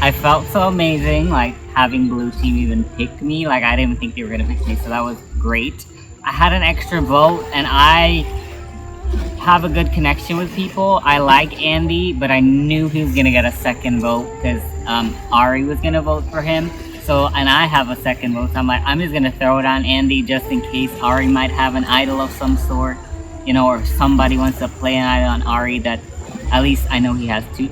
I felt so amazing, like having Blue Team even pick me. Like I didn't even think they were gonna pick me, so that was great. I had an extra vote, and I have a good connection with people. I like Andy, but I knew he was gonna get a second vote because Ari was gonna vote for him. So, and I have a second vote, so I'm like, I'm just gonna throw it on Andy just in case Ari might have an idol of some sort, you know, or somebody wants to play an idol on Ari that at least I know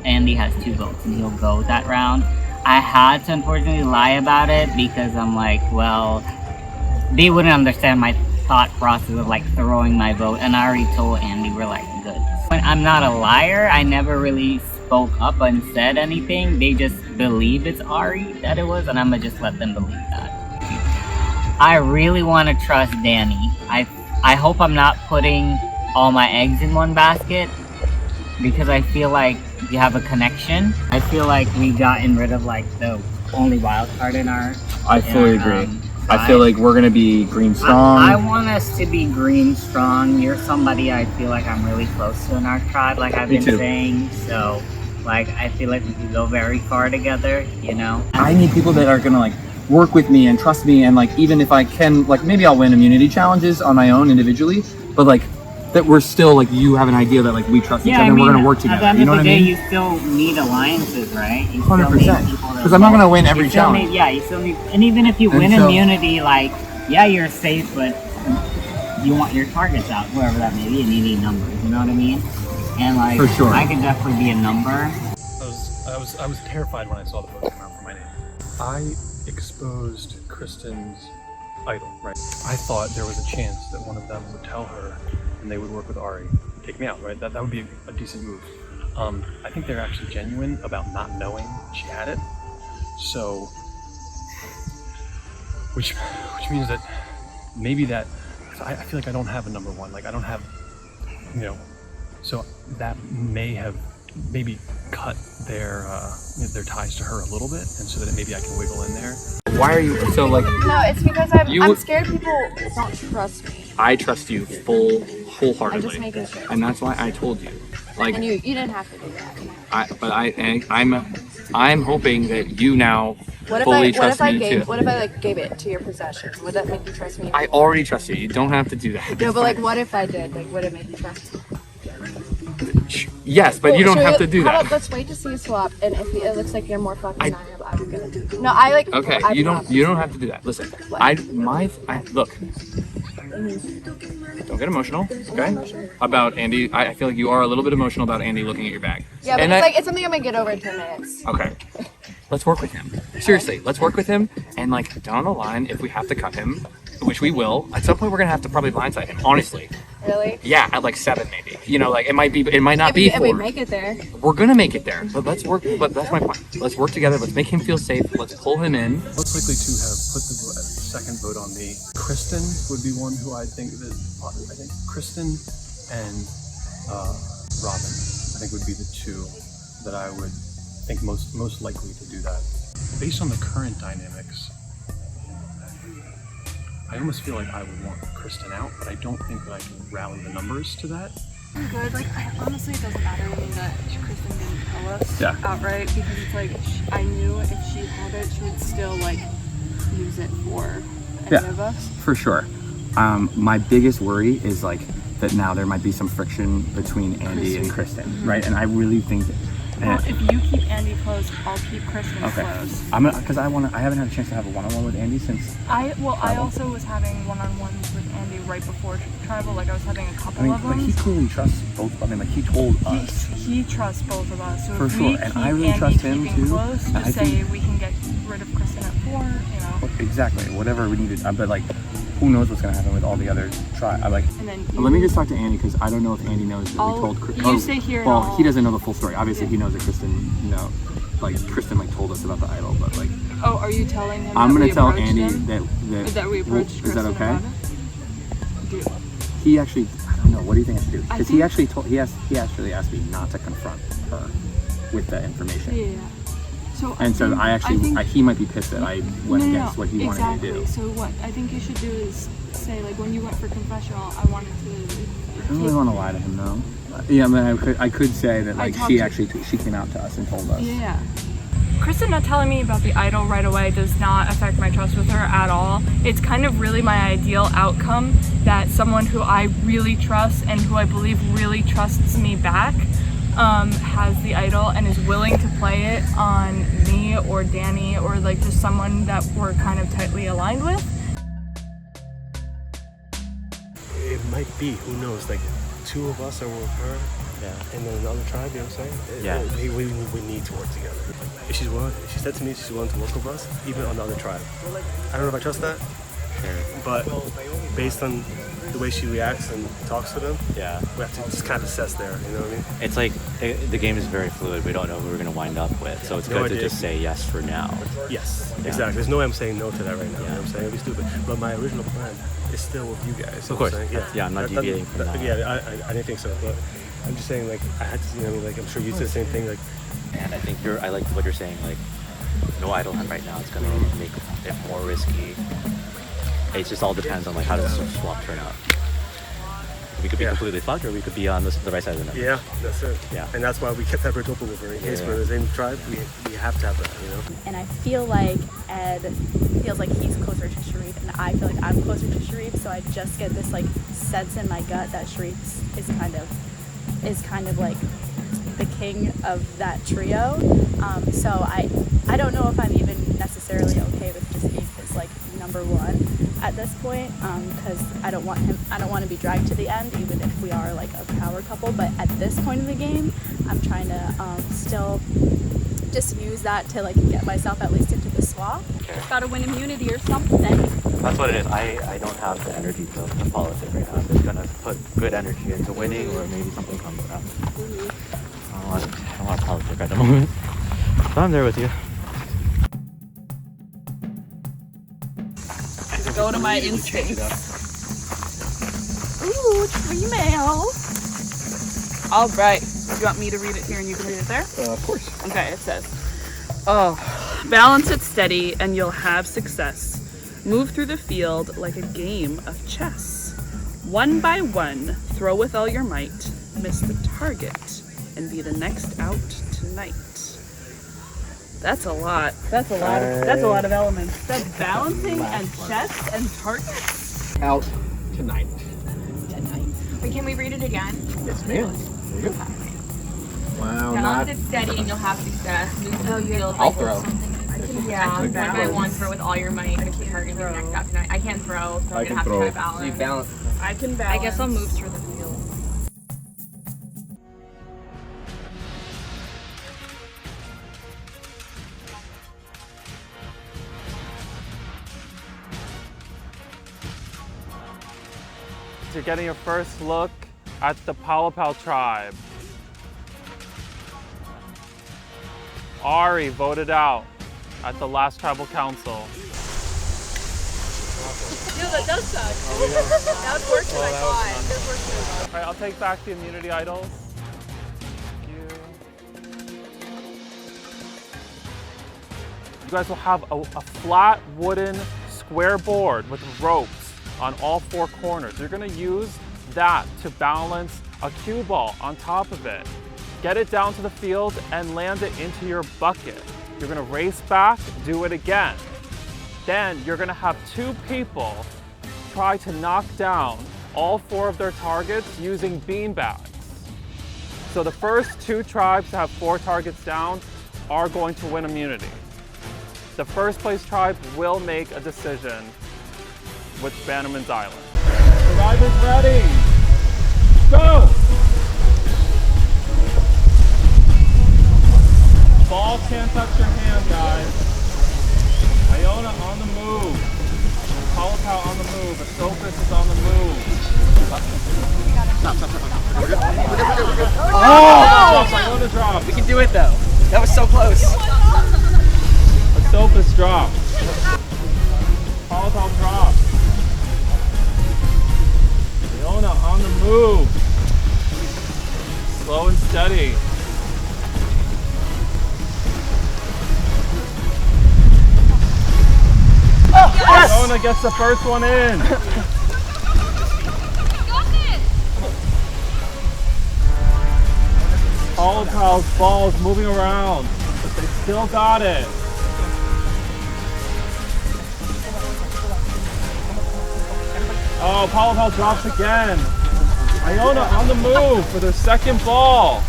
Andy has 2 votes and he'll go that round. I had to unfortunately lie about it because I'm like, well, they wouldn't understand my thought process of like throwing my vote, and I already told Andy we're like good. When I'm not a liar, I never really spoke up and said anything. They just believe it's Ari that it was, and I'm gonna just let them believe that. I really want to trust Danny. I hope I'm not putting all my eggs in one basket because I feel like you have a connection. I feel like we've gotten rid of like the only wild card in our. I fully agree. I feel like we're gonna be green strong. I want us to be green strong. You're somebody I feel like I'm really close to in our tribe, like I've been saying. So, like, I feel like we can go very far together, you know? I need people that are gonna like work with me and trust me, and like even if I can, like maybe I'll win immunity challenges on my own individually, but like that we're still like you have an idea that like we trust each other and we're gonna work together. At the You know what I mean? You still need alliances, right? 100%. Because I'm not gonna win every challenge. You still need, and even if you win immunity, like yeah, you're safe, but you want your targets out, whoever that may be, and you need numbers. You know what I mean? And like, for sure. I could definitely be a number. I was terrified when I saw the vote come out for my name. I exposed Kristen's idol, right? I thought there was a chance that one of them would tell her and they would work with Ari, take me out, right? That would be a decent move. I think they're actually genuine about not knowing she had it. So, which means that maybe that, I feel like I don't have a number one, like I don't have, you know, so that may have maybe cut their ties to her a little bit, and so that maybe I can wiggle in there. Why are you so like? No, it's because I'm scared people don't trust me. I trust you wholeheartedly. I'm just making sure. And that's why I told you. Like, and you didn't have to do that. I'm hoping that you now fully trust me too. What if I like gave it to your possession? Would that make you trust me? I already trust you. You don't have to do that. No, but like, what if I did? Like, would it make you trust me? Yes, but you don't have to do how that. About, let's wait to see a swap, and if it looks like you're more fucking than I am, I'm gonna. No, I like. Okay, you don't have to do that. Listen, look. Don't get emotional, okay? About Andy, I feel like you are a little bit emotional about Andy looking at your bag. Yeah, but it's something I'm gonna get over in 10 minutes. Okay. Let's work with him. Seriously, let's work with him, and like down the line, if we have to cut him, which we will, at some point we're gonna have to probably blindside him, honestly. Really? Yeah, at like 7 maybe. You know, like it might not be 4. If we make it there. We're gonna make it there, but let's work. But that's my point. Let's work together. Let's make him feel safe. Let's pull him in. Most likely to have put the second vote on me. Kristen would be one who I think Kristen and Robin, I think would be the 2 that I would think most likely to do that. Based on the current dynamics, I almost feel like I would want Kristen out, but I don't think that I can rally the numbers to that. I'm good. Like, honestly, it doesn't matter to me that Kristen didn't tell us outright, because it's like, I knew if she had it, she would still, like, use it for any of us. For sure. My biggest worry is, like, that now there might be some friction between Andy and Kristen, right? And I really think that... Well, if you keep Andy close, I'll keep Kristen close. Because I haven't had a chance to have a one-on-one with Andy since. I also was having one-on-ones with Andy right before Tribal. Like I was having a couple of them. Like he clearly trusts both. I mean, like he told us. He trusts both of us. So for if sure, we and keep I really Andy trust him too. Close, just say we can get rid of Kristen at 4. You know. Exactly. Whatever we needed, but like. Who knows what's gonna happen with all the other let me just talk to Andy because I don't know if Andy knows that we told Kristen. You stay here. Well, he doesn't know the full story. Obviously, he knows that Kristen, Kristen told us about the idol, but like. Oh, are you telling him? I'm gonna tell Andy that we approached Kristen. Is that okay? About it? He actually, I don't know. What do you think I should do? Because he actually actually asked me not to confront her with the information. Yeah. So he might be pissed that I went against what he wanted to do. So what I think you should do is say, like, when you went for confessional, I wanted to. I don't really want to lie to him though. Yeah, I mean, I could say that like she came out to us and told us. Yeah. Kristen not telling me about the idol right away does not affect my trust with her at all. It's kind of really my ideal outcome that someone who I really trust and who I believe really trusts me back has the idol and is willing to play it on me or Danny or like just someone that we're kind of tightly aligned with. It might be, who knows, like 2 of us are with her, and then another tribe, you know what I'm saying? We need to work together. If she's willing, if she said to me she's willing to work with us, even on the other tribe. I don't know if I trust that, but based on the way she reacts and talks to them, we have to just kind of assess there, you know what I mean? It's like the game is very fluid. We don't know who we're going to wind up with, so it's good to just say yes for now. Yes, exactly. There's no way I'm saying no to that right now. You know what I'm saying? It'd be stupid. But my original plan is still with you guys. Of course. Yeah, I'm not deviating from that. Yeah, I didn't think so, but I'm just saying, like, I had to, you know, what I mean, like, I'm sure you said the same thing, like. And I think I like what you're saying, like, no idol hunt right now. It's going to make it more risky. It just all depends on, like, how does the swap turn out. We could be completely fucked, or we could be on the right side of the net. Yeah, that's it. Yeah. And that's why we kept that bridge open with her. In case we're in the same tribe, we have to have that, you know? And I feel like Ed feels like he's closer to Sharif, and I feel like I'm closer to Sharif, so I just get this, like, sense in my gut that Sharif is kind of like the king of that trio. So I don't know if I'm even necessarily okay with just being his, like, number 1 at this point, because I don't want to be dragged to the end, even if we are like a power couple. But at this point in the game, I'm trying to still just use that to, like, get myself at least into the swap. Just gotta win immunity or something. That's what it is. I don't have the energy to politic right now. I'm just going to put good energy into winning, or maybe something comes out. I don't want to politic at the moment. But I'm there with you. Go to my instincts. Ooh, tree mail. All right. You want me to read it here and you can read it there? Of course. Okay, it says, balance it steady and you'll have success. Move through the field like a game of chess. 1 by 1, throw with all your might, miss the target, and be the next out tonight. That's a lot. That's a lot of elements. That's balancing and chess and targets. Out tonight. Wait, can we read it again? Yes, ma'am. There you go. Wow, Balance it steady and you'll have success. Move through the field. I'll throw. Yeah, 1 by 1, throw with all your might. Miss the target, be the next out tonight. I can't throw, so I'm gonna have to try balance. I can balance. I guess I'll move through the field. You're getting your first look at the Palapal tribe. Ari voted out at the last tribal council. No, that does suck. That was worse than I thought. All right, I'll take back the immunity idols. Thank you. You guys will have a flat wooden square board with ropes on all 4 corners. You're gonna use that to balance a cue ball on top of it. Get it down to the field and land it into your bucket. You're gonna race back, do it again. Then you're gonna have 2 people try to knock down all 4 of their targets using beanbags. So the first 2 tribes to have 4 targets down are going to win immunity. The first place tribe will make a decision with Bannerman's Island. Survivors ready! Go! Ball can't touch your hand, guys. Iona on the move. Palapal on the move. Asopus is on the move. Oh! Iona dropped. We can do it though. That was so close. Asopus dropped. Palapal dropped. Iona on the move. Slow and steady. Yes! Iona gets the first one in. Palapal's balls moving around, but they Still got it. Oh, Paul drops again. Iona on the move for their second ball.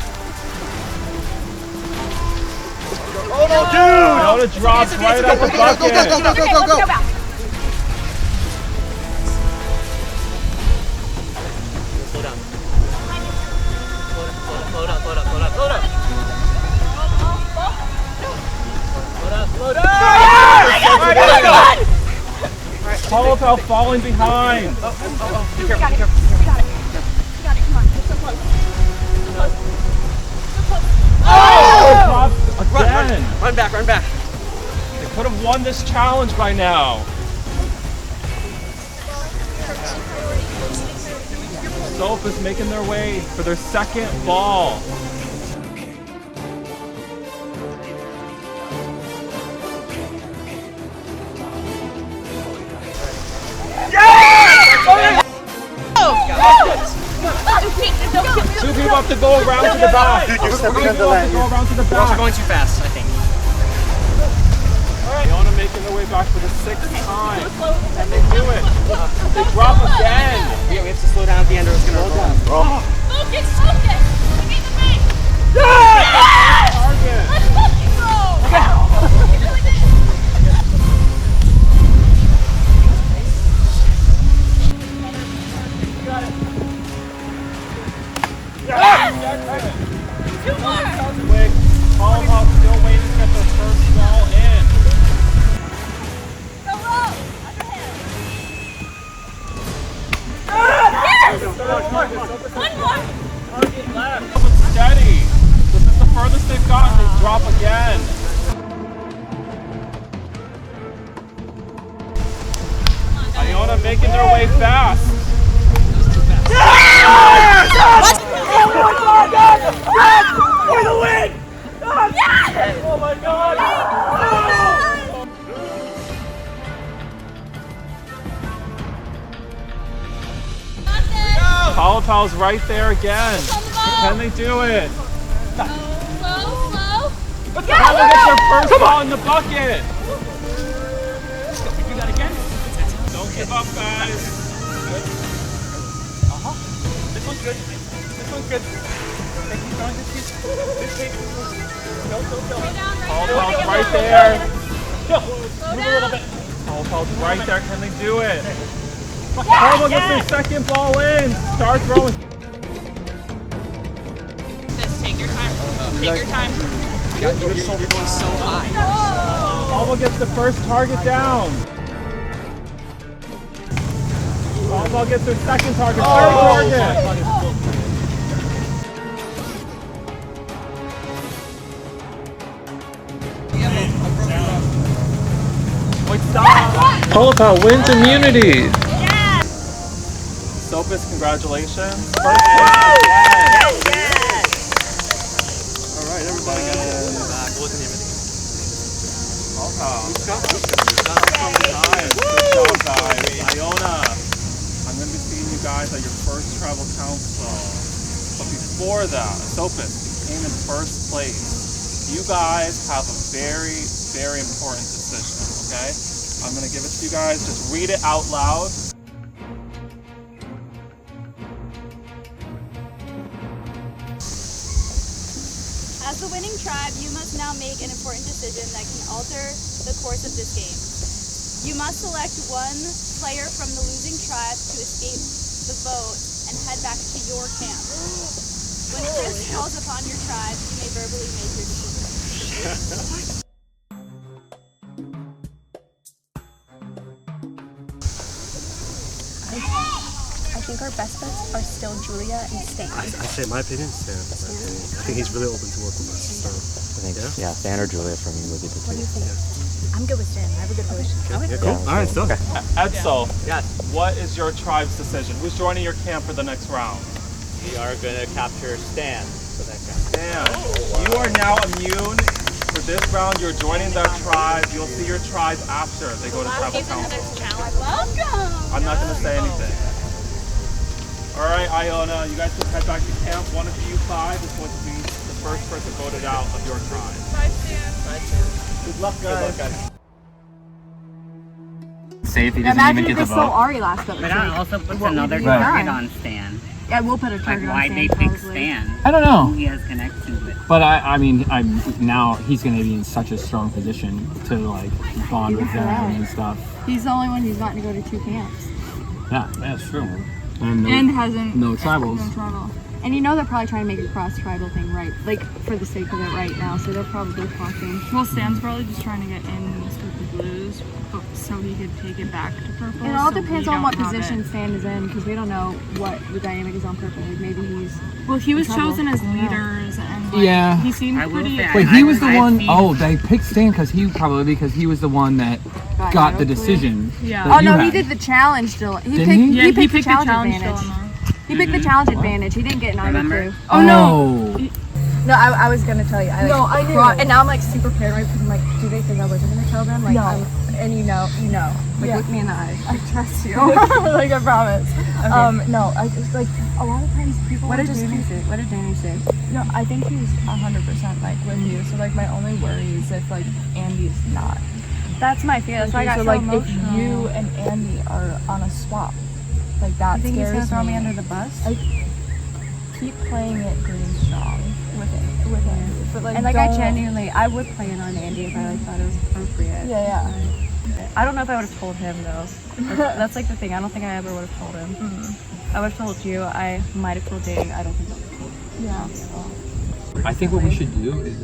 Oh no, dude! Iona drops right at the bucket. Okay, let's go back. Slow down. Slow down. Paul falling behind. Be careful. You got it. Come on. You're so close. Oh! Again. Run back. They could have won this challenge by now. Soap is making their way for their second ball. Two people have to go around to the back. Dude, you're stepping on the Go land. around to the We're also back. going too fast, I think. Iona making their way back for the sixth time. And they do it. They drop again. We have to slow down at the end or it's going to roll down. Focus. We need the make. Target. Let's fucking go. Two more. Quick. Paul still waiting to get their first ball in. Go low. Underhand. One more. Target left. But steady. This is the furthest they've gotten. They drop again. Iona making their way fast. For the win! Oh my god! Paul's right there again. Can they do it? Slow. Paula gets their first ball in the bucket. Do that again? Don't give up, guys. This one's good. Paul's right there. Slow down. Paul's right there. Can they do it? Paula gets their second ball in. Start throwing. Take your time. You're going so high. Paula gets the first target down. Paula gets their second target. Third target. Wait, stop. Paula wins immunity. Sopis, congratulations. First place again. Alright, everybody got it. What was the name of the game? Good job, guys. Iona, I'm going to be seeing you guys at your first tribal council. But before that, Sopis came in first place. You guys have a very, very important decision, okay? I'm going to give it to you guys. Just read it out loud. As the winning tribe, you must now make an important decision that can alter the course of this game. You must select one player from the losing tribe to escape the vote and head back to your camp. When Chris calls upon your tribe, you may verbally make your decision. I think our best bets are still Julia and Stan. I say my opinion, Stan. I think he's really open to work with us. So, I think, yeah, Stan or Julia for me would be the What do you two. think? I'm good with Stan. I have a good relationship. yeah, cool. Yeah, Alright, still. Edsel, Yes, what is your tribe's decision? Who's joining your camp for the next round? we are going to capture Stan for that guy. Dan, you are now immune. For this round, you're joining that tribe. You'll see your tribe after they go to tribal council. Welcome! I'm not going to say anything. All right, Iona, you guys can head back to camp. One of you five is going to be the first person voted out of your tribe. Bye, Stan. Good luck, guys. Say if he doesn't Imagine even if get they the stole vote. Ari last up. But that also puts What another would you have target done? on Stan. Yeah, we'll put a Like, target why'd on they Stan, pick probably. Stan? I don't know. Who he has connections with. But I mean, now he's going to be in such a strong position to like bond with them and stuff. He's the only one who's gotten to go to 2 camps. Yeah, that's true. And, And hasn't no tribals. No tribal. And you know they're probably trying to make a cross-tribal thing right, like for the sake of it right now. So they're probably talking. Well, Stan's probably just trying to get in with the blues, so he could take it back to purple. It all so depends we on what don't have position it. Stan is in, because we don't know what the dynamic is on purple. Like maybe he's. Well, he was in trouble. chosen as I don't know. leaders, and like, Yeah. he seemed I will pretty. say, Wait, he was the I've one seen- oh they picked Stan because he was the one that got the decision. Yeah. that Oh you no, had. he did the challenge dilemma. Didn't he? Yeah, He picked the challenge challenge advantage. dilemma. He picked the challenge advantage. He didn't get an either Remember? clue. Oh no! No, I was gonna tell you. No, I knew. And now I'm like super paranoid because I'm like, do they think I wasn't gonna tell them? Like, No. and you know. Like, Yeah. look me in the eyes. I trust you. Like, I promise. Okay. No, I just like a lot of times people What will did just Danny say? What did Danny say? No, I think he's 100% like with you. So like my only worry is if like Andy's not. That's my fear. That's why I got so so like emotional. if you and Andy are on a swap, like that You think he's scares gonna throw me me. under the bus? Keep playing it green strong with Andy, but like And like don't, I genuinely, I would play it on Andy if I like thought it was appropriate. Yeah. I don't know if I would have told him though. That's like the thing. I don't think I ever would have told him. I would have told you. I might have told Davey. I don't think I would have told him. Yeah. I think what we should do is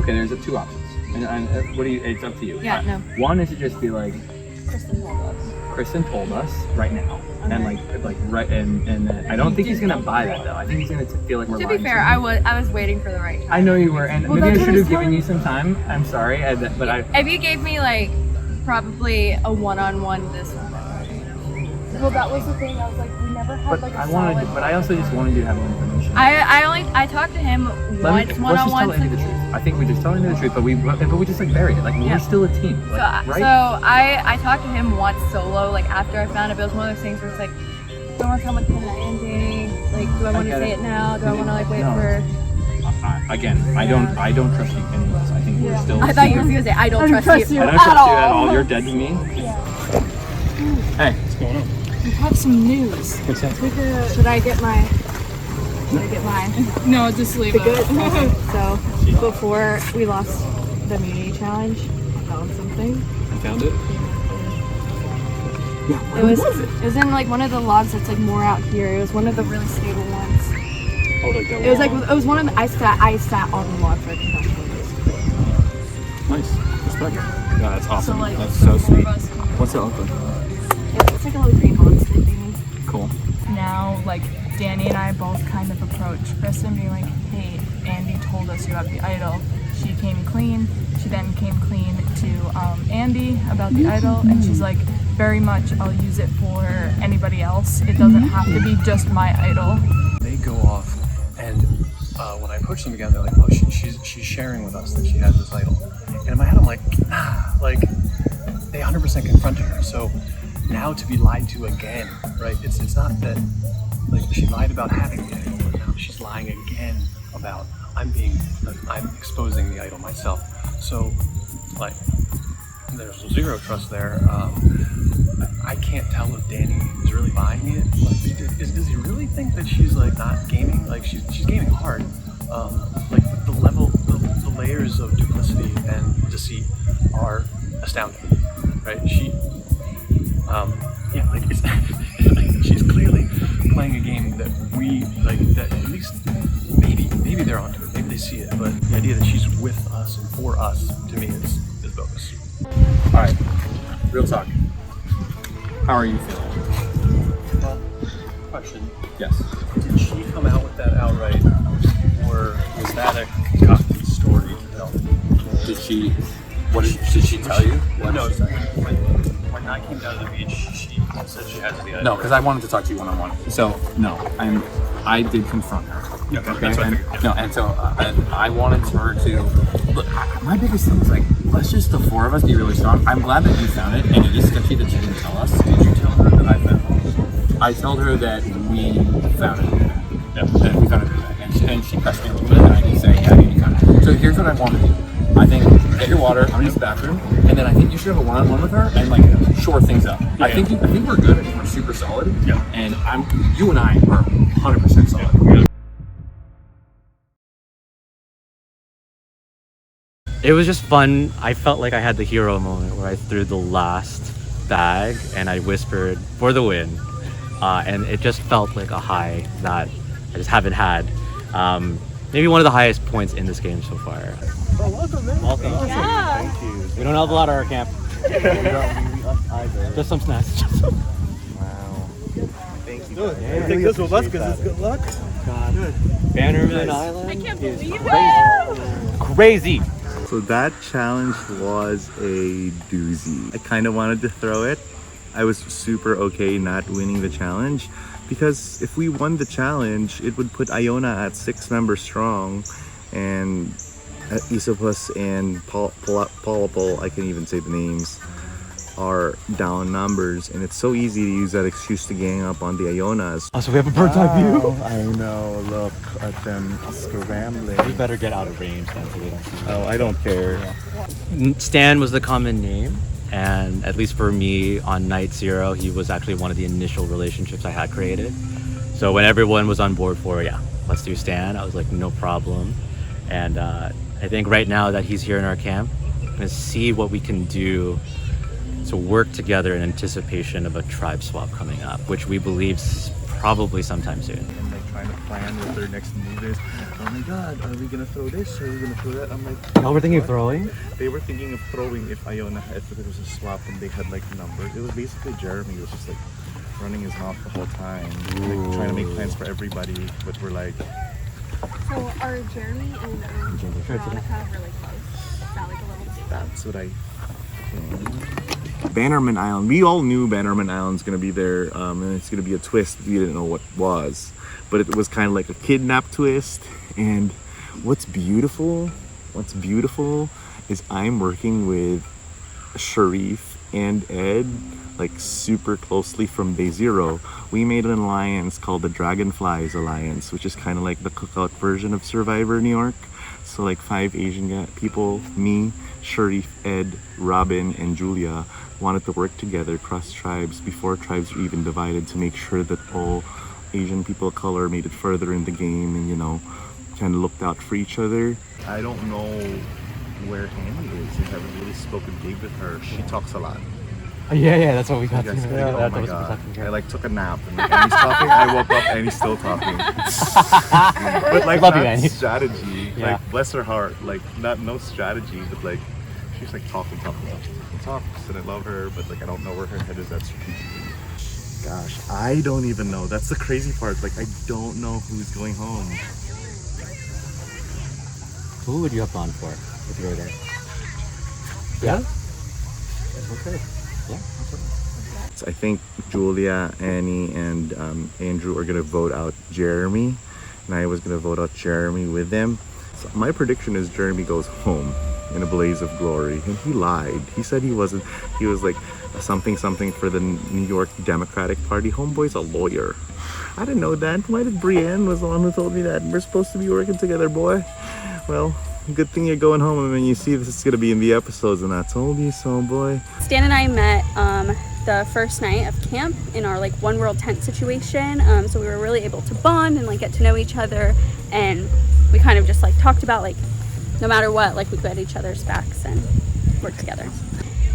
okay. There's 2 options, and what do you? It's up to you. Yeah, no. One is to just be like, Kristen told us right now, and like right, and I don't think he's gonna buy that though. I think he's gonna feel like we're To lying be fair, to him. I was waiting for the right time. I know you were, and Well, maybe I that's should what have I given was you some time. I'm sorry, but I. If you gave me like probably a one-on-one this one. Well, that was the thing. I was like, we never had But like a I wanted, solid. but I also just wanted you to have more information. I talked to him Let's once just one-on-one. tell Amy the truth. I think we just tell Amy the truth, but we just like buried it. Like Yeah. we're still a team, like, right? So I talked to him once solo, like after I found it. But it was one of those things where it's like, do I want to come with the ending? Like, do I want to get say it. it now? Do I want to like wait No. for? Again, I don't trust you any less. I think we're still. I thought you were gonna say I don't trust you. I don't trust you at all. You're dead to me. Hey, What's going on? We have some news. What's that? Should I get my? No, just leave Good. it. So before we lost the immunity challenge, I found something. You found it? yeah. It was in like one of the logs that's like more out here. It was one of the really stable ones. Oh, like that It was like wall? it was one of the, I sat on the log for a confession. Nice. Respect. Yeah, that's awesome. like, That's so sweet. What's it look like? It's like a little green log thing. Cool. Now, like Danny and I both kind of approach Kristen, being like, "Hey, Andy told us you have the idol." She came clean. She then came clean to Andy about the idol, and she's like, "Very much, I'll use it for anybody else. It doesn't have to be just my idol." They go off, and when I approach them again, they're like, "Oh, she's sharing with us that she has this idol." And in my head, I'm like, "Nah." Like, they 100% confronted her. So now to be lied to again, right? It's not that like she lied about having the idol, but now she's lying again about I'm exposing the idol myself. So like, there's zero trust there. I can't tell if Danny is really buying it. Like, does he really think that she's like not gaming? Like she's gaming hard. Like the layers of duplicity and deceit are astounding, right? Like it's like she's clearly playing a game that we like. That at least maybe they're onto it. Maybe they see it. But the idea that she's with us and for us, to me, is bogus. All right. Real talk. How are you feeling? Well, question. Yes. Did she come out with that outright, or was that a cocky story to tell? Did she tell you? What No, did she say? when I came down to the beach, she said she has the idol. No, because I wanted to talk to you one-on-one. So no, I did confront her. Okay, that's what I figured. Yeah. No, and so I wanted her to. Look, my biggest thing is like, let's just the 4 of us be really strong. I'm glad that you found it, and it is sketchy that you didn't tell us. Did you tell her that I found it? I told her that we found it. Yeah. That we found it, and she pressed me a little bit, and I did say, yeah, you found it. So here's what I want to do. I think water. I'm gonna use the bathroom, and then I think you should have a one-on-one with her and like shore things up. I think we're good. I think we're super solid. Yeah. And you and I are 100% solid. Yeah. It was just fun. I felt like I had the hero moment where I threw the last bag and I whispered for the win. And it just felt like a high that I just haven't had. Maybe one of the highest points in this game so far. Oh, welcome, man. Welcome. Yeah. Thank you. We don't have a lot at our camp. Just some snacks. Wow. Thank you. Yeah, take this with us because it's good luck. God. Bannerman Island. I can't believe it. Crazy. So that challenge was a doozy. I kind of wanted to throw it. I was super okay not winning the challenge because if we won the challenge, it would put Iona at 6 members strong, and Isopus and Polypol, I can't even say the names, are down numbers, and it's so easy to use that excuse to gang up on the Ionas. Oh, so we have a bird's eye view? I know, look at them scrambling. We better get out of range then so they don't see. Oh, I don't care. Yeah. Stan was the common name, and at least for me on night 0, he was actually one of the initial relationships I had created. So when everyone was on board for, yeah, let's do Stan, I was like, no problem. And I think right now that he's here in our camp, I'm gonna see what we can do to work together in anticipation of a tribe swap coming up, which we believe probably sometime soon. And like trying to plan what their next move is. Oh my god, are we gonna throw this? Are we gonna throw that? I'm like, oh, we're thinking of throwing? They were thinking of throwing if Iona, if there was a swap and they had like numbers. It was basically Jeremy was just like running his mouth the whole time, like trying to make plans for everybody, but we're like. So are Jeremy and Veronica really close? Is that like a little bit? That's what I think. Bannerman Island. We all knew Bannerman Island's gonna be there, and it's gonna be a twist. We didn't know what it was, but it was kind of like a kidnap twist. And what's beautiful is I'm working with Sharif and Ed like super closely from day 0. We made an alliance called the Dragonflies Alliance, which is kind of like the cookout version of Survivor New York. So like 5 Asian people, me, Sharif, Ed, Robin, and Julia wanted to work together cross tribes before tribes were even divided to make sure that all Asian people of color made it further in the game and, you know, kind of looked out for each other. I don't know where Annie is. I haven't really spoken deep with her. She talks a lot. Yeah, that's what we got. Oh my god. I like took a nap and like Annie's talking, I woke up and he's still talking. But like love not you, Annie. strategy. Yeah. Like bless her heart. Like no strategy, but like she's like talking. Talks and I love her, but like I don't know where her head is at strategically. Gosh, I don't even know. That's the crazy part. Like I don't know who's going home. Who would you have gone for if you were there? Yeah? Okay. Yeah. So I think Julia, Annie, and Andrew are gonna vote out Jeremy, and I was gonna vote out Jeremy with them. So my prediction is Jeremy goes home in a blaze of glory, and he lied. He said he wasn't. He was like something for the New York Democratic Party. Homeboy's a lawyer. I didn't know that. Why did Brienne was the one who told me that? We're supposed to be working together, boy. Well, good thing you're going home, and when you see this is gonna be in the episodes, and I told you so, boy. Stan and I met the first night of camp in our like one world tent situation, so we were really able to bond and like get to know each other, and we kind of just like talked about like no matter what, like we got each other's backs and work together.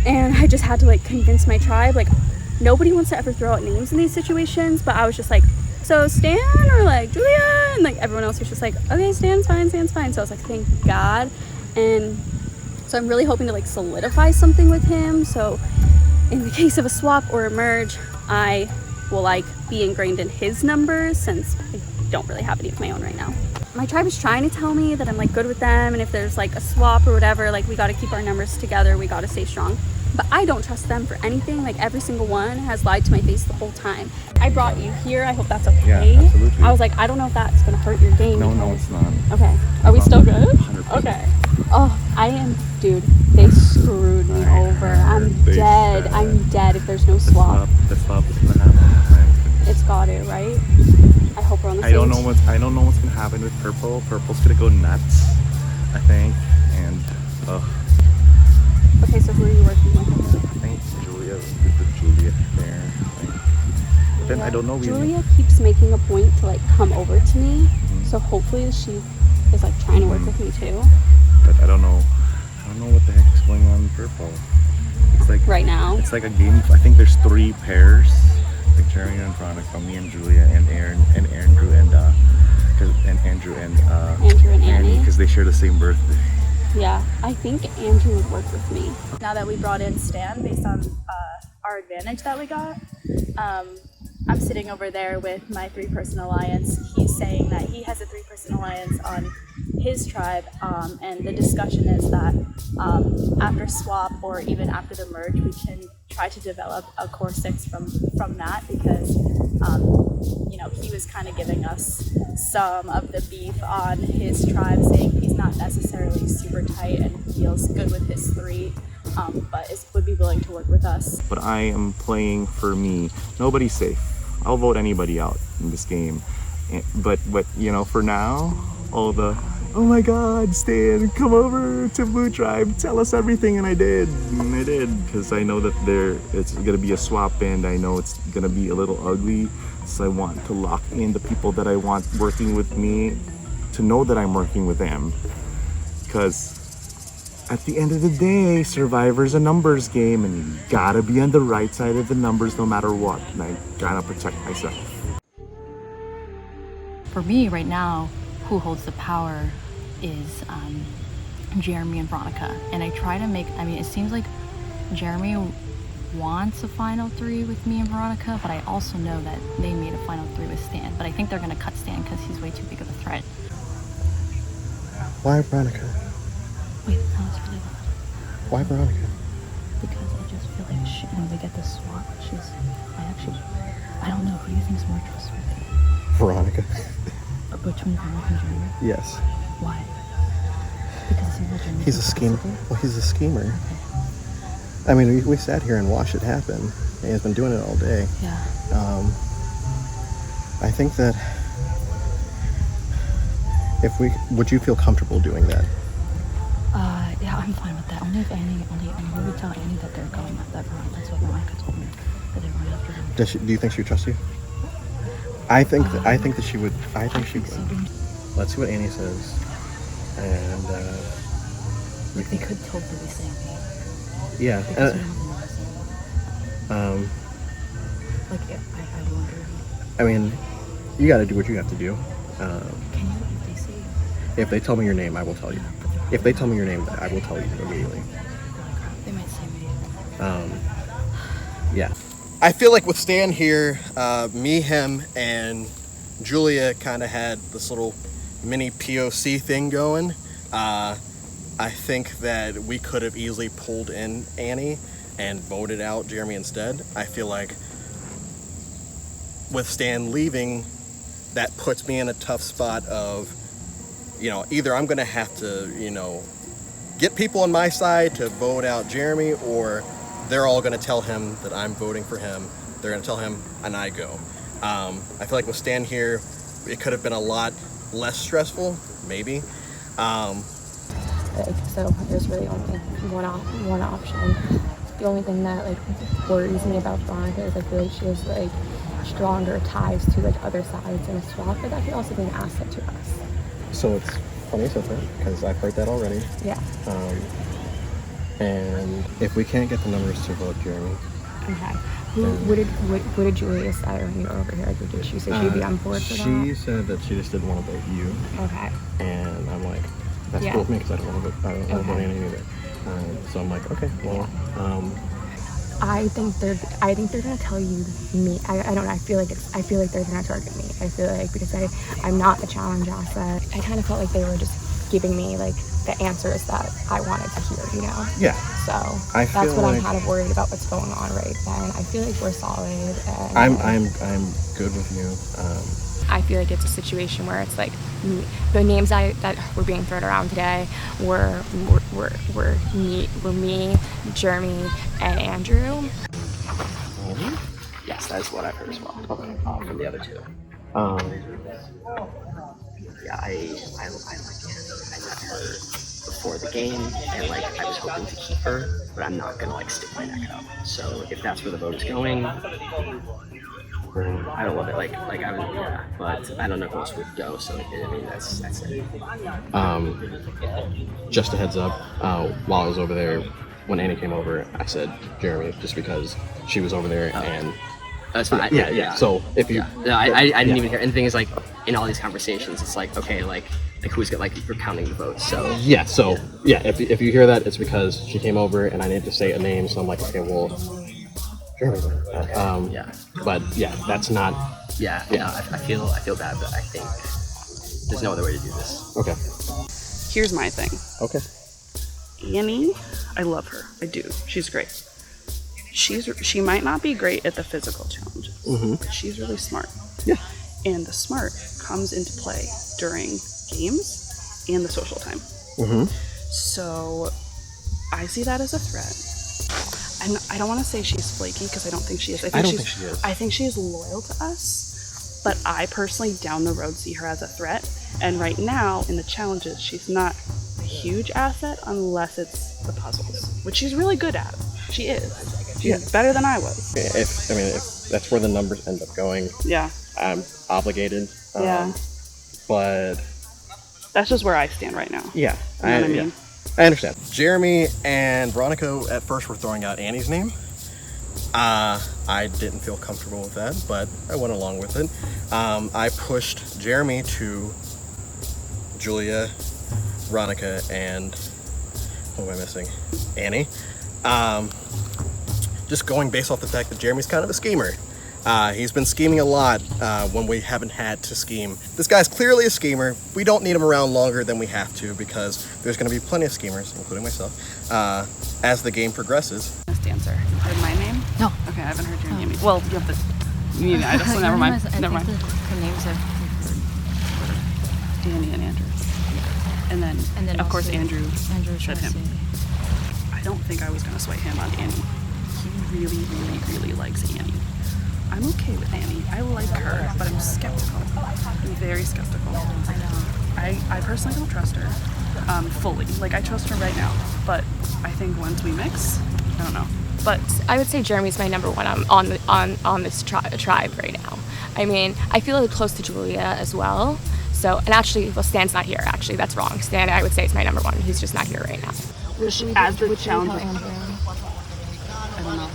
And I just had to like convince my tribe, like nobody wants to ever throw out names in these situations, but I was just like, so Stan or like Julia, and like everyone else was just like, okay, Stan's fine. So I was like, thank God. And so I'm really hoping to like solidify something with him, so in the case of a swap or a merge, I will like be ingrained in his numbers since I don't really have any of my own right now. My tribe is trying to tell me that I'm like good with them, and if there's like a swap or whatever, like we got to keep our numbers together, we got to stay strong. But I don't trust them for anything. Like every single one has lied to my face the whole time. I brought you here. I hope that's okay. Yeah, absolutely. I was like, I don't know if that's gonna hurt your game. No, it's not. Okay. Are we still good? 100%. Okay. Oh, I am, dude. They screwed me over. I'm dead. I'm dead if there's no swap. The swap is gonna happen. It's got to, right? I hope we're on the same. I don't know what's gonna happen with Purple. Purple's gonna go nuts, I think, and I don't know. Julia keeps making a point to like come over to me, so hopefully she is like trying to work with me too. But I don't know. I don't know what the heck is going on in purple. It's like right now. It's like a game. I think there's 3 pairs, like Jeremy and Veronica, me and Julia, and Aaron and Andrew and Annie, because they share the same birthday. Yeah, I think Andrew would work with me. Now that we brought in Stan based on our advantage that we got, I'm sitting over there with my 3-person alliance. He's saying that he has a 3-person alliance on his tribe, and the discussion is that after swap or even after the merge, we can try to develop a core 6 from that, because you know, he was kind of giving us some of the beef on his tribe, saying he's not necessarily super tight and feels good with his 3, but would be willing to work with us. But I am playing for me. Nobody's safe. I'll vote anybody out in this game. But you know, for now, all the, oh my God, Stan, come over to Blue Tribe, tell us everything, and I did, because I know that it's gonna be a swap, and I know it's gonna be a little ugly. So I want to lock in the people that I want working with me, to know that I'm working with them, because at the end of the day, Survivor's a numbers game, and you gotta be on the right side of the numbers no matter what, and I gotta protect myself. For me right now, who holds the power is Jeremy and Veronica, and I try to make, I mean, it seems like Jeremy wants a final 3 with me and Veronica, but I also know that they made a final 3 with Stan, but I think they're gonna cut Stan because he's way too big of a threat. Why Veronica? Wait, that was really loud. Why Veronica? Because I just feel like when they get the swap, I don't know, who do you think is more trustworthy? Veronica. Between Veronica and Jeremy? Yes. Why? Because it seems like Jeremy. He's a schemer. Well, he's a schemer. Okay. I mean, we sat here and watched it happen, and he's been doing it all day. Yeah. I think that would you feel comfortable doing that? Yeah, I'm fine with that. Only if we would tell Annie that they're going, that's what Veronica told me, that they're going after him. Do you think she would trust you? I think that she would. I think she would. Let's see what Annie says. And like they could totally say me. Yeah. Like I wonder. I mean, you got to do what you have to do. Can you? If they say. If they tell me your name, I will tell you. If they tell me your name, I will tell you immediately. They might say me. Yeah. I feel like with Stan here, me, him, and Julia kind of had this little mini POC thing going. I think that we could have easily pulled in Annie and voted out Jeremy instead. I feel like with Stan leaving, that puts me in a tough spot of, you know, either I'm going to have to, you know, get people on my side to vote out Jeremy, or they're all going to tell him that I'm voting for him. They're going to tell him, and I go. I feel like with Stan here, it could have been a lot less stressful, maybe. So there's really only one option. The only thing that like worries me about Veronica is I feel like she has like stronger ties to like other sides in a swap, but that could also be an asset to us. So it's funny so far, because I've heard that already. Yeah. And if we can't get the numbers to vote Jeremy. Okay. What did Julia say when you were over here? Like, did she say she'd be on board for that? She said that she just didn't want to vote you. Okay. And I'm like, that's cool with me, because I don't want to vote Annie either. So I'm like, okay, well. I think they're gonna tell you me. I don't know. I feel like they're gonna target me. I feel like because I'm not the challenge asset. I kind of felt like they were just giving me like the answers that I wanted to hear, you know? Yeah. So that's what I'm kind of worried about what's going on right then. I feel like we're solid. And I'm good with you. I feel like it's a situation where it's like the names that were being thrown around today were me, Jeremy, and Andrew. Yes, that's what I've heard as well. Okay. From the other two. Yeah, I like Annie. I met her before the game, and like I was hoping to keep her, but I'm not gonna like stick my neck out. So if that's where the vote is going, I don't love it. Like I would, yeah, but I don't know who else would go. So I mean, that's it. Just a heads up, while I was over there, when Annie came over, I said Jeremy just because she was over there and. That's fine. Yeah. So if you, no, I didn't even hear. And the thing is, like, in all these conversations, it's like, okay, like who's got, like, you're counting the votes. So yeah. So yeah, if you hear that, it's because she came over and I needed to say a name. So I'm like, okay, well, Jeremy. Yeah. But yeah, that's not. Yeah. No, I feel bad, but I think there's no other way to do this. Okay. Here's my thing. Okay. Annie, I love her. I do. She's great. She might not be great at the physical challenges, but she's really smart. Yeah. And the smart comes into play during games and the social time. So I see that as a threat. I don't want to say she's flaky because I don't think she is. I don't think she is. I think she is loyal to us, but I personally down the road see her as a threat. And right now in the challenges, she's not a huge asset unless it's the puzzles, which she's really good at. She is. She's better than I was. If that's where the numbers end up going, yeah, I'm obligated. Yeah. But that's just where I stand right now. Yeah, you know what I mean? I understand. Jeremy and Veronica at first were throwing out Annie's name. I didn't feel comfortable with that, but I went along with it. I pushed Jeremy to Julia, Veronica, and who am I missing? Annie. Just going based off the fact that Jeremy's kind of a schemer. He's been scheming a lot when we haven't had to scheme. This guy's clearly a schemer. We don't need him around longer than we have to because there's going to be plenty of schemers, including myself, as the game progresses. Best dancer. You heard my name? No. Okay, I haven't heard your name. Well, you have the. You need I just never mind. Never mind. The names are Annie and Andrew. And then of course Andrew said him. I don't think I was going to sway him on Annie. He really, really, really likes Annie. I'm okay with Annie. I like her, but I'm skeptical. I'm very skeptical. I personally don't trust her fully. Like, I trust her right now, but I think once we mix, I don't know. But I would say Jeremy's my number one on this tribe right now. I mean, I feel close to Julia as well. So, and actually, well, Stan's not here. Actually, that's wrong. Stan, I would say, is my number one. He's just not here right now. As the challenge. I don't know.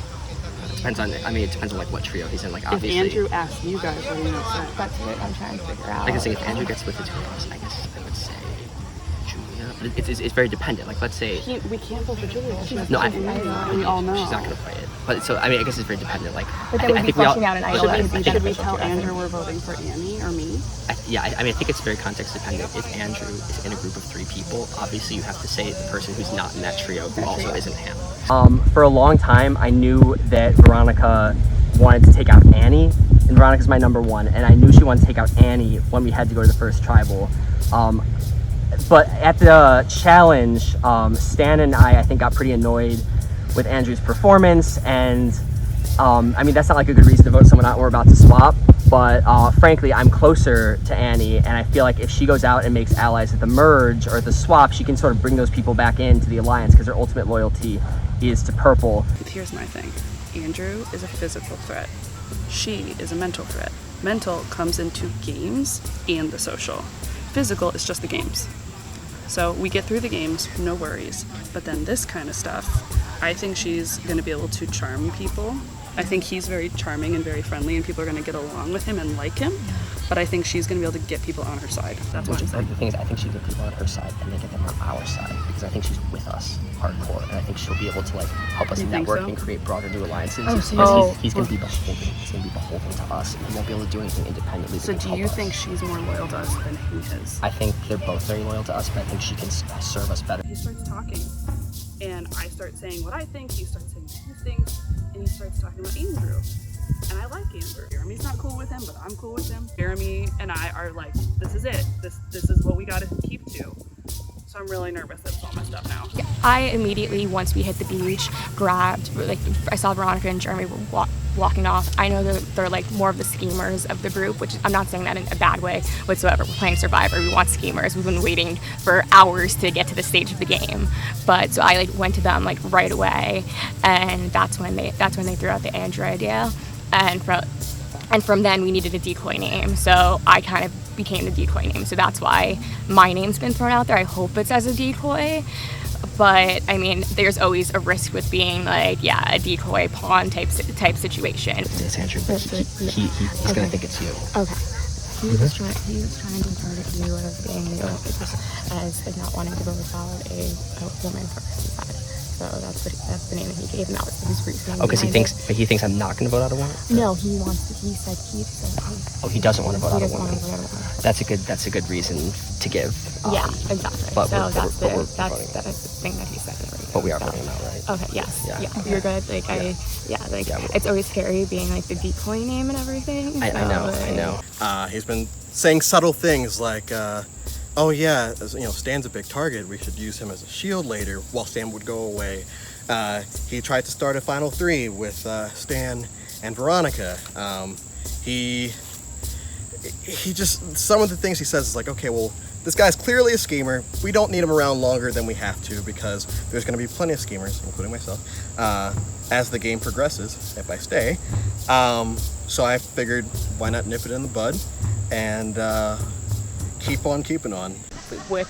Depends on, I mean, it depends on like what trio he's in. Like, obviously. If Andrew asks you guys, what do you know? That's what I'm trying to figure out. Like I say, if Andrew gets with the two of us, I guess I would say Julia. But it's very dependent. Like, let's say. We can't vote for Julia. No, we all know. She's not going to fight it. But so, I mean, I guess it's very dependent. Like, but then we'd be fleshing out an idol. Should we tell Andrew we're voting for Annie or me? I mean, I think it's very context dependent. If Andrew is in a group of 3 people, obviously you have to say the person who's not in that trio who also isn't him. For a long time, I knew that Veronica wanted to take out Annie, and Veronica's my number one, and I knew she wanted to take out Annie when we had to go to the first tribal. But at the challenge, Stan and I think, got pretty annoyed with Andrew's performance, and I mean, that's not like a good reason to vote someone out we're about to swap, but frankly, I'm closer to Annie, and I feel like if she goes out and makes allies at the merge or at the swap, she can sort of bring those people back into the alliance because their ultimate loyalty is to purple. Here's my thing. Andrew is a physical threat. She is a mental threat. Mental comes into games and the social. Physical is just the games. So we get through the games, no worries. But then this kind of stuff, I think she's going to be able to charm people. I think he's very charming and very friendly, and people are going to get along with him and like him. But I think she's going to be able to get people on her side. That's what I'm saying. The thing is, I think she'll get people on her side and then get them on our side because I think she's with us hardcore, and I think she'll be able to like help us network and create broader new alliances. He's going to be beholden. He's going to be beholden to us, and he won't be able to do anything independently. So do you think she's more loyal to us than he is? I think they're both very loyal to us, but I think she can serve us better. He starts talking, and I start saying what I think. He starts saying his things, and he starts talking about Andrew. And I like Andrew. Jeremy's not cool with him, but I'm cool with him. Jeremy and I are like, this is it. This is what we got to keep to. So I'm really nervous that it's all messed up now. Yeah, I immediately, once we hit the beach, grabbed, like, I saw Veronica and Jeremy were walking off. I know they're like more of the schemers of the group, which I'm not saying that in a bad way whatsoever. We're playing Survivor. We want schemers. We've been waiting for hours to get to the stage of the game. But so I like went to them like right away, and that's when they threw out the Andrew idea. And And from then we needed a decoy name, so I kind of became the decoy name. So that's why my name's been thrown out there. I hope it's as a decoy, but I mean, there's always a risk with being like, a decoy pawn type situation. It's Andrew, but he's gonna think it's you. Okay. He was trying to target you as being as like not wanting to go without a woman first inside. So that's the name that he gave, and that was his reasoning. Oh, because he thinks I'm not gonna vote out a woman. No, he said. Oh, he doesn't want to vote out a woman. That's a good reason to give. Yeah, exactly. But so that's the thing that he said. But we are voting out, right? Okay. Yes. Yeah. You're good. Like it's always scary being like the decoy name and everything. I know. He's been saying subtle things like, oh yeah, Stan's a big target. We should use him as a shield later while Stan would go away. He tried to start a final 3 with Stan and Veronica. He just, some of the things he says is like, okay, well, this guy's clearly a schemer. We don't need him around longer than we have to because there's going to be plenty of schemers, including myself, as the game progresses, if I stay. So I figured, why not nip it in the bud and keep on keeping on. With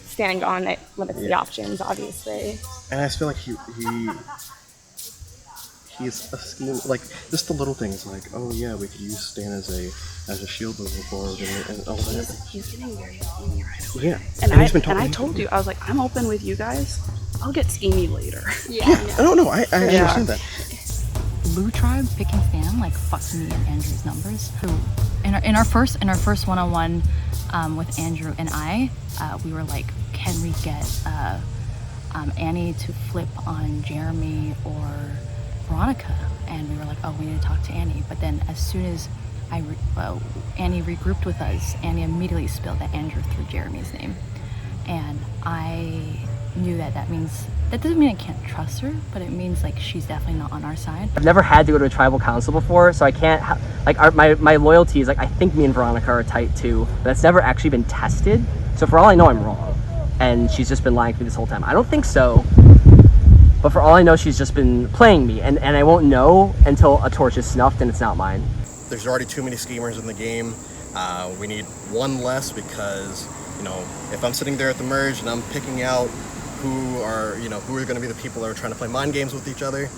Stan gone, it limits the options, obviously. And I just feel like he's a scheme, like just the little things, like, oh yeah, we could use Stan as a shield moving forward and all that. He's getting very schemy right away. Yeah, and I I told you, I was like, I'm open with you guys. I'll get schemy later. I don't know. I understand that. Blue Tribe picking Stan like fucked me and Andrew's numbers. So in our first one-on-one with Andrew and I, we were like, can we get Annie to flip on Jeremy or Veronica? And we were like, oh, we need to talk to Annie. But then as soon as Annie regrouped with us, Annie immediately spilled that Andrew threw Jeremy's name. And I knew that doesn't mean I can't trust her, but it means like she's definitely not on our side. I've never had to go to a tribal council before, so I can't, my loyalty is like, I think me and Veronica are tight too, but it's never actually been tested. So for all I know, I'm wrong. And she's just been lying to me this whole time. I don't think so. But for all I know, she's just been playing me, and I won't know until a torch is snuffed and it's not mine. There's already too many schemers in the game. We need one less because, if I'm sitting there at the merge and I'm picking out who are going to be the people that are trying to play mind games with each other,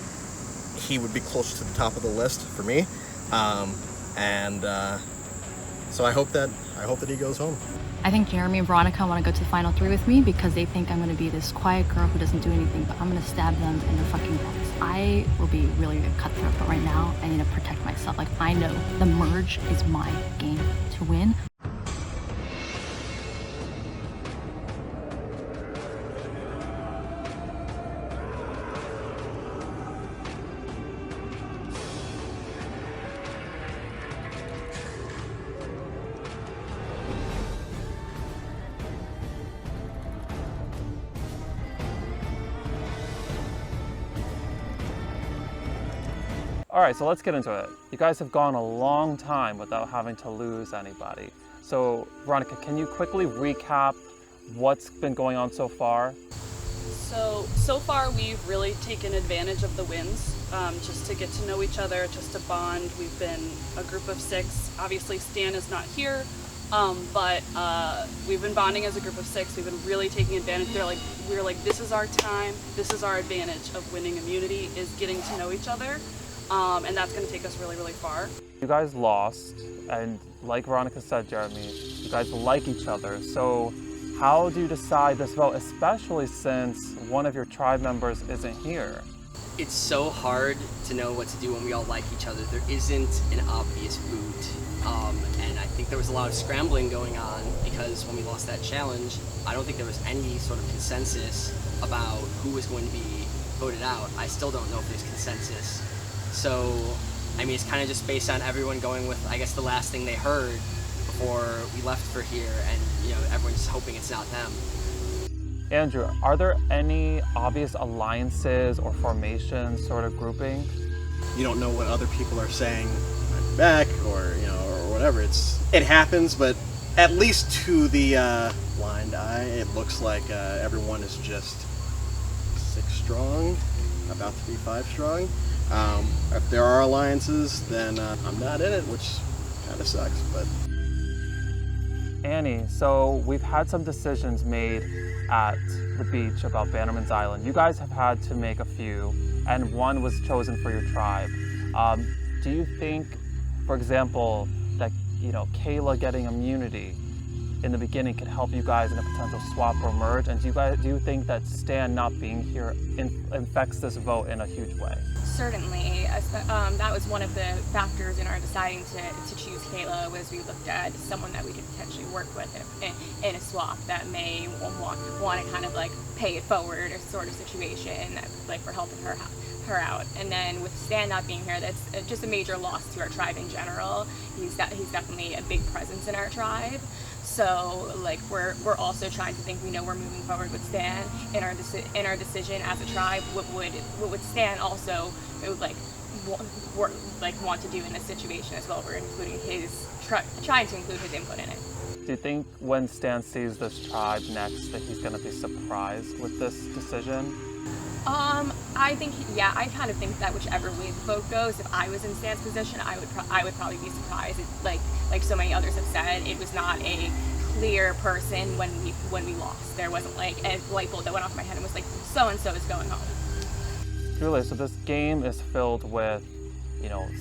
he would be close to the top of the list for me. So I hope that he goes home. I think Jeremy and Veronica want to go to the final 3 with me because they think I'm going to be this quiet girl who doesn't do anything, but I'm going to stab them in their fucking balls. I will be really cutthroat, but right now I need to protect myself. Like, I know the merge is my game to win. All right, so let's get into it. You guys have gone a long time without having to lose anybody. So Veronica, can you quickly recap what's been going on so far? So far we've really taken advantage of the wins, just to get to know each other, just to bond. We've been a group of 6. Obviously Stan is not here, but we've been bonding as a group of 6. We've been really taking advantage. We're like, this is our time, this is our advantage of winning immunity, is getting to know each other. And that's going to take us really, really far. You guys lost, and like Veronica said, Jeremy, you guys like each other. So how do you decide this vote, especially since one of your tribe members isn't here? It's so hard to know what to do when we all like each other. There isn't an obvious boot. And I think there was a lot of scrambling going on because when we lost that challenge, I don't think there was any sort of consensus about who was going to be voted out. I still don't know if there's consensus. So, I mean, it's kind of just based on everyone going with, I guess, the last thing they heard before we left for here, and, everyone's just hoping it's not them. Andrew, are there any obvious alliances or formations sort of grouping? You don't know what other people are saying back or whatever. It happens, but at least to the blind eye, it looks like everyone is just 6 strong. about to be 5 strong. If there are alliances, then I'm not in it, which kind of sucks, but... Annie, so we've had some decisions made at the beach about Bannerman's Island. You guys have had to make a few, and one was chosen for your tribe. Do you think, for example, that Kayla getting immunity in the beginning could help you guys in a potential swap or merge? And do you think that Stan not being here affects this vote in a huge way? Certainly. That was one of the factors in our deciding to choose Kayla, was we looked at someone that we could potentially work with in a swap that may want to kind of like pay it forward or sort of situation, like we're helping her out. And then with Stan not being here, that's just a major loss to our tribe in general. He's definitely a big presence in our tribe. So like we're also trying to think, we know we're moving forward with Stan in our decision as a tribe. What would Stan also want to do in this situation as well? We're including trying to include his input in it. Do you think when Stan sees this tribe next that he's going to be surprised with this decision? I kind of think that whichever way the vote goes, if I was in Stan's position, I would probably be surprised. Like so many others have said, it was not a clear person when we lost. There wasn't like a light bulb that went off my head and was like, so and so is going home. Julie, so this game is filled with,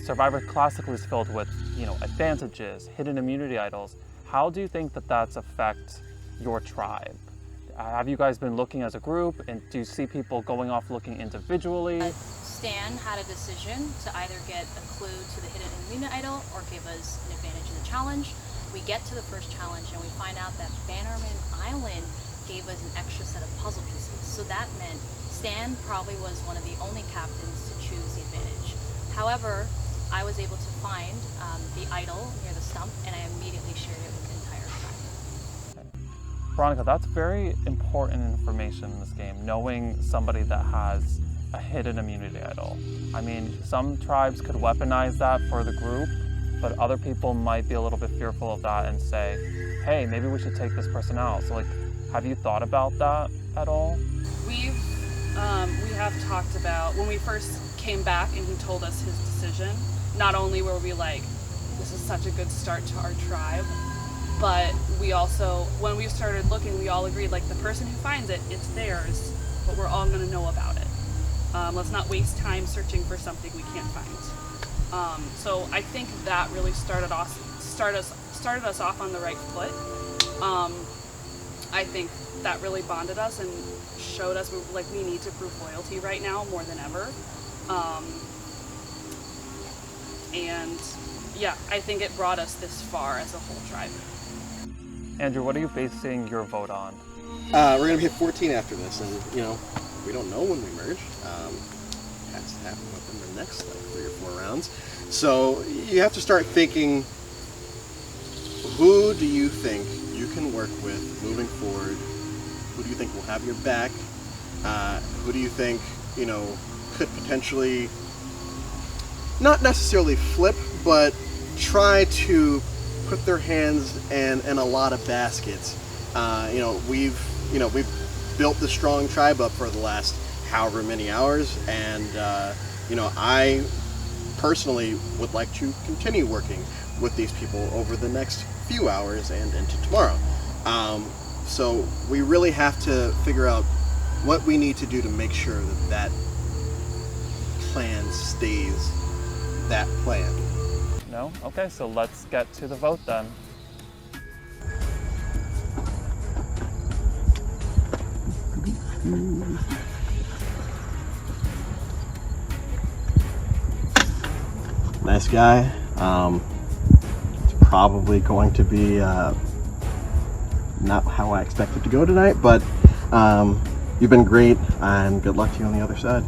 Survivor classically is filled with, advantages, hidden immunity idols. How do you think that that's affect your tribe? Have you guys been looking as a group, and do you see people going off looking individually? Stan had a decision to either get a clue to the hidden immunity idol or give us an advantage in the challenge. We get to the first challenge and we find out that Bannerman Island gave us an extra set of puzzle pieces. So that meant Stan probably was one of the only captains to choose the advantage. However, I was able to find the idol near the stump, and I immediately shared it with the entire tribe. Veronica, that's very important information in this game, knowing somebody that has a hidden immunity idol. I mean, some tribes could weaponize that for the group, but other people might be a little bit fearful of that and say, hey, maybe we should take this person out. So have you thought about that at all? We have talked about, when we first came back and he told us his decision, not only were we like, this is such a good start to our tribe, but we also, when we started looking, we all agreed, like, the person who finds it, it's theirs, but we're all going to know about it. Let's not waste time searching for something we can't find. So I think that really started us off on the right foot. I think that really bonded us and showed us we need to prove loyalty right now more than ever. And yeah, I think it brought us this far as a whole tribe. Andrew, what are you basing your vote on? We're going to hit 14 after this, and, we don't know when we merge. It has to happen within the next, 3 or 4 rounds. So you have to start thinking, who do you think you can work with moving forward? Who do you think will have your back? Who do you think, could potentially, not necessarily flip, but try to put their hands in a lot of baskets. We've built the strong tribe up for the last however many hours, and I personally would like to continue working with these people over the next few hours and into tomorrow. So we really have to figure out what we need to do to make sure that plan stays that plan. No? Okay, so let's get to the vote then. Nice guy. It's probably going to be not how I expected to go tonight, but you've been great, and good luck to you on the other side.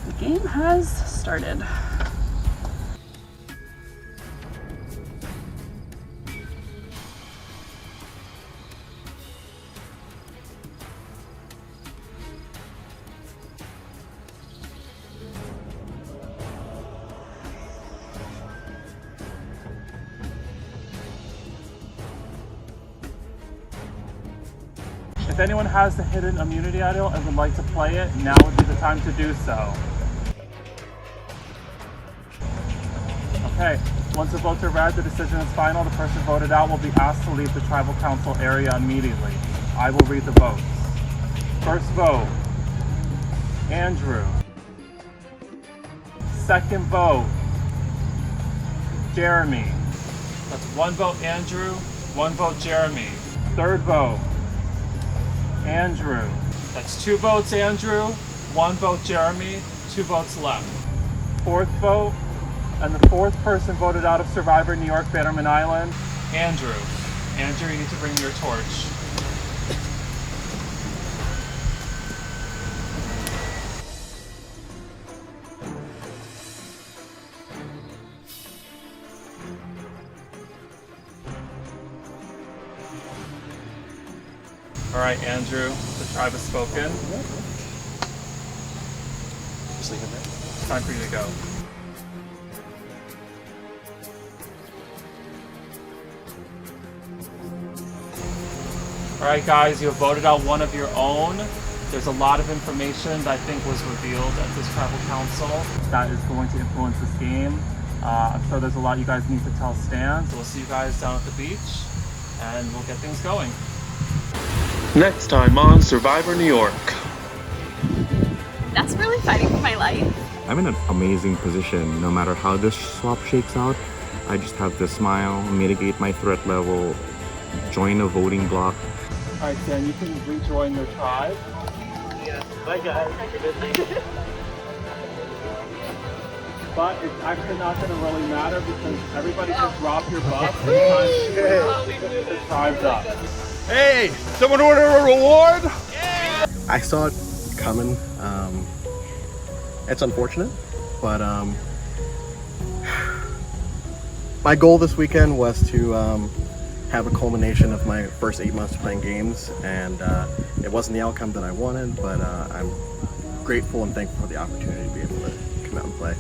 The game has started. If anyone has the hidden immunity idol and would like to play it, now would be the time to do so. Okay, once the votes are read, the decision is final. The person voted out will be asked to leave the tribal council area immediately. I will read the votes. First vote, Andrew. Second vote, Jeremy. That's 1 vote Andrew, 1 vote Jeremy. Third vote, Andrew. That's 2 votes Andrew, 1 vote Jeremy, 2 votes left. Fourth vote, and the 4th person voted out of Survivor New York Bannerman Island, Andrew. Andrew, you need to bring your torch. All right, Andrew, the tribe has spoken. Just leave it there. It's time for you to go. All right, guys, you have voted out one of your own. There's a lot of information that I think was revealed at this tribal council that is going to influence this game. I'm sure there's a lot you guys need to tell Stan, so we'll see you guys down at the beach, and we'll get things going. Next time on Survivor New York. That's really fighting for my life. I'm in an amazing position. No matter how this swap shakes out, I just have to smile, mitigate my threat level, join a voting block. All right, Stan, you can rejoin your tribe. Yeah. Bye, guys. But it's actually not going to really matter because everybody can drop your buff anytime the tribe's up. Hey, someone order a reward? I saw it coming. It's unfortunate, but my goal this weekend was to have a culmination of my first 8 months playing games, and it wasn't the outcome that I wanted, but I'm grateful and thankful for the opportunity to be able to come out and play.